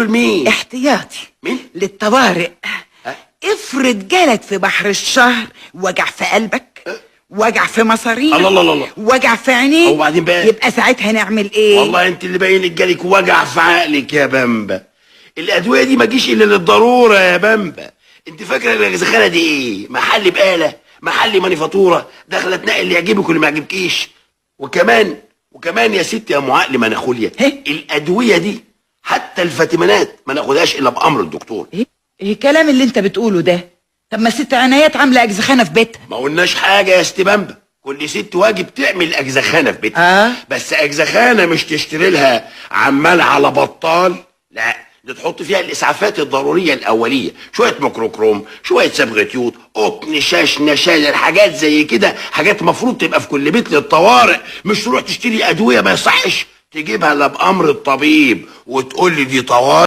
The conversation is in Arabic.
لمين؟ احتياطي. مين؟ للطوارئ. افرض جالك في بحر الشهر وجع في قلبك، وجع في مصارينك، الله الله الله، وجع في عينيك، وبعدين بقى يبقى ساعتها نعمل ايه؟ والله انت اللي باين لك جالك وجع في عقلك يا بامبا. الادويه دي ما تجيش الا للضروره يا بامبا. انت فاكره الاجزخانه دي ايه؟ محل بقاله، محل مانيفاتوره، داخله تنقي اللي يعجبك واللي ما يعجبكيش. وكمان يا ستي يا ام عقل مناخوليا، الادويه دي حتى الفيتامينات ما ناخدهاش الا بامر الدكتور. ايه الكلام اللي انت بتقوله ده؟ طب ما ست عنايات عامله اجزخانه في بيتها. ما قلناش حاجه يا ست بامبا، كل ست واجب تعمل اجزخانه في بيتها. بس اجزخانه مش تشتري لها عمال على بطال، لا، دي تحط فيها الاسعافات الضروريه الاوليه، شويه ميكروكروم، شويه صبغه يود، قطن، شاش، نشال، حاجات زي كده، حاجات مفروض تبقى في كل بيت للطوارئ. مش تروح تشتري ادويه ما يصحش تجيبها الا بامر الطبيب وتقول لي دي طوارئ.